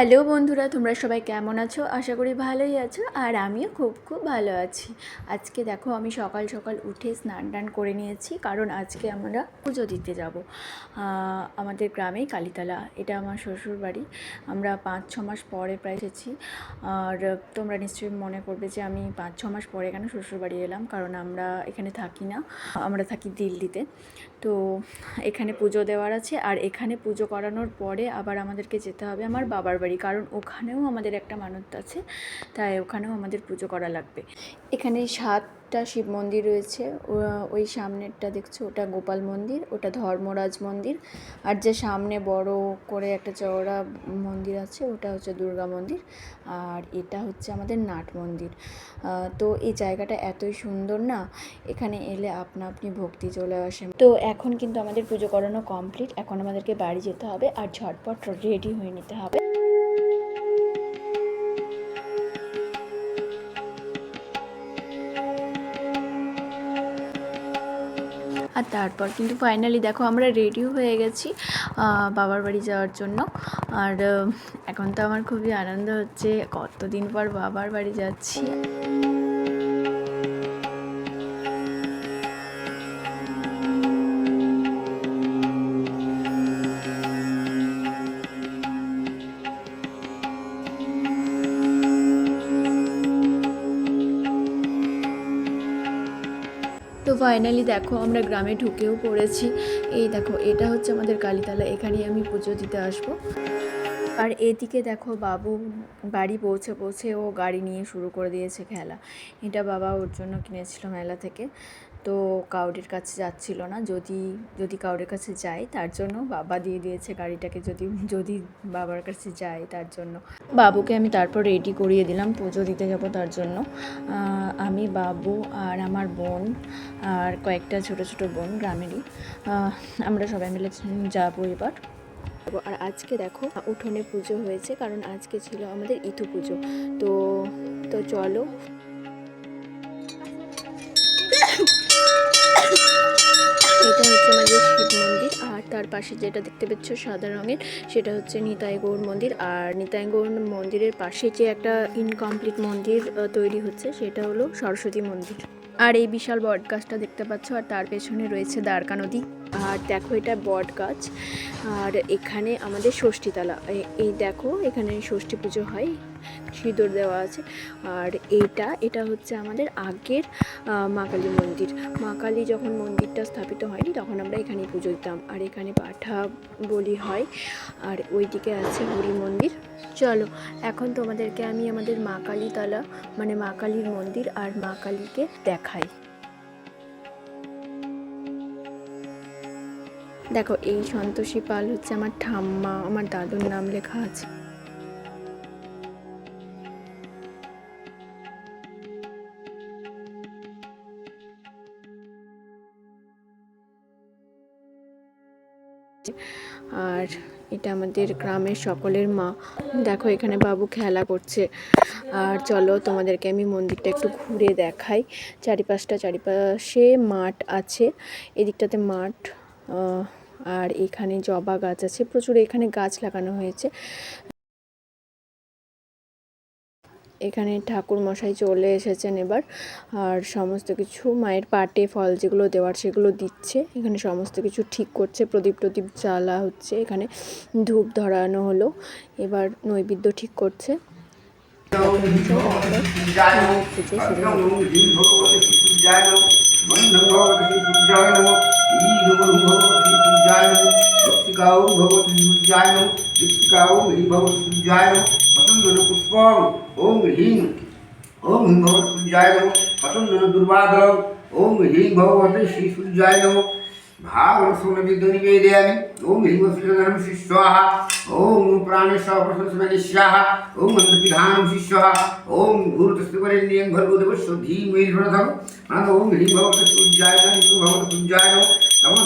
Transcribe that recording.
Hello বন্ধুরা, তোমরা সবাই কেমন আছো? আশা করি ভালোই আছো। আর আমিও খুব খুব ভালো আছি। আজকে দেখো আমি সকাল সকাল উঠে স্নান টান করে নিয়েছি, কারণ আজকে আমরা পুজো দিতে যাব আমাদের গ্রামেই কালীতলা। এটা আমার শ্বশুর বাড়ি। আমরা 5-6 মাস পরে প্রায় এসেছি। আর তোমরা নিশ্চয়ই মনে করবে যে আমি 5-6 মাস পরে কেন শ্বশুর বাড়ি এলাম, কারণ আমরা এখানে থাকি না, আমরা থাকি দিল্লিতে। তো এখানে পুজো দেওয়ার আছে, আর এখানে পুজো করানোর পরে আবার আমাদেরকে যেতে হবে আমার বাবার বাড়ি, কারণ ওখানেও আমাদের একটা মানত আছে, তাই ওখানেও আমাদের পুজো করা লাগবে। এখানে 7টা শিব মন্দির রয়েছে। ওই সামনেরটা দেখছো, ওটা গোপাল মন্দির, ওটা ধর্মরাজ মন্দির। আর যে সামনে বড় করে একটা চওড়া মন্দির আছে, ওটা হচ্ছে দুর্গা মন্দির। আর এটা হচ্ছে আমাদের নাট মন্দির। তো এই জায়গাটা এতই সুন্দর না, এখানে এলে আপনা আপনি ভক্তি চলে আসে। তো এখন কিন্তু আমাদের পুজো করানো কমপ্লিট। এখন আমাদেরকে বাড়ি যেতে হবে আর ঝটপট রেডি হয়ে নিতে হবে। আর তারপর কিন্তু ফাইনালি দেখো আমরা রেডিও হয়ে গেছি বাবার বাড়ি যাওয়ার জন্য। আর এখন তো আমার খুবই আনন্দ হচ্ছে, কতদিন পর বাবার বাড়ি যাচ্ছি। তো ফাইনালি দেখো আমরা গ্রামে ঢুকেও পড়েছি। এই দেখো, এটা হচ্ছে আমাদের কালীতলা, এখানেই আমি পুজো দিতে আসবো। আর এদিকে দেখো বাবু বাড়ি পৌঁছে ও গাড়ি নিয়ে শুরু করে দিয়েছে খেলা। এটা বাবা ওর জন্য কিনেছিল মেলা থেকে। তো কাউরির কাছে যাচ্ছিল না, যদি কাউরির কাছে যায় তার জন্য বাবা দিয়ে দিয়েছে গাড়িটাকে, যদি বাবার কাছে যায় তার জন্য। বাবুকে আমি তারপর রেডি করিয়ে দিলাম, পুজো দিতে যাব তার জন্য। আমি, বাবু আর আমার বোন আর কয়েকটা ছোট ছোট বোন গ্রামেরই, আমরা সবাই মিলে যাবো এবার। আর আজকে দেখো উঠোনে পুজো হয়েছে, কারণ আজকে ছিল আমাদের ইতু পুজো। তো চলো। এটা হচ্ছে আমাদের শিব মন্দির, আর তার পাশে যেটা দেখতে পাচ্ছ সাদা রঙের, সেটা হচ্ছে নিতাই গৌর মন্দির। আর নিতাই গৌর মন্দিরের পাশে যে একটা ইনকমপ্লিট মন্দির তৈরি হচ্ছে, সেটা হলো সরস্বতী মন্দির। আর এই বিশাল বট গাছটা দেখতে পাচ্ছ, আর তার পেছনে রয়েছে দ্বারকা নদী। আর দেখো এটা বট গাছ। আর এখানে আমাদের ষষ্ঠীতলা, এই দেখো এখানে ষষ্ঠী পুজো হয়, সিঁদুর দেওয়া আছে। আর এটা হচ্ছে আমাদের আগের মা কালী মন্দির। মা কালী যখন মন্দিরটা স্থাপিত হয়নি, তখন আমরা এখানেই পুজো দিতাম। আর এখানে পাঠা বলি হয়। আর ওইদিকে আছে হরি মন্দির। চলো এখন তোমাদেরকে আমি আমাদের মা কালীতলা, মানে মা কালীর মন্দির আর মা কালীকে দেখাই। দেখো এই সন্তোষী পাল হচ্ছে আমার ঠাম্মা, আমার দাদুর নাম লেখা আছে। আর এটা আমাদের গ্রামের সকলের মা। দেখো এখানে বাবু খেলা করছে। আর চলো তোমাদেরকে আমি মন্দিরটা একটু ঘুরে দেখাই। চারিপাশে মাঠ আছে, এদিকটাতে মাঠ। আর এখানে জবা গাছ আছে, প্রচুর এখানে গাছ লাগানো হয়েছে। এখানে ঠাকুর মশাই চলে এসেছেন এবার, আর সমস্ত কিছু মায়ের পাটে ফল যেগুলো দেওয়ার সেগুলো দিচ্ছে। এখানে সমস্ত কিছু ঠিক করছে, প্রদীপ জ্বালা হচ্ছে, এখানে ধূপ ধরানো হলো, এবার নৈবেদ্য ঠিক করছে। পুষ্পং ওং হ্রিং ওং ভগবতী সূর্যায় নমঃ পতঞ্জল দুর্বাদলং ওং হ্রিং ভগবতী শ্রী সূর্যায় নমঃ ভাগং সোমবিদ্যনিবেদয়ামি ওং হ্রিং শ্রীধরম শিষ্যাহা ওং প্রাণেশ্বর প্রসন্নস্মনিষ্যাহা ওং মন্ত্রপিধানম শিষ্যাহা ওং ভূতস্তুবরেণ্যং ভর্গদেবস্য ধীমহি প্রণতম ওং হ্রিং ভগবতী সূর্যায় নমঃ ভগবতী সূর্যায় নমঃ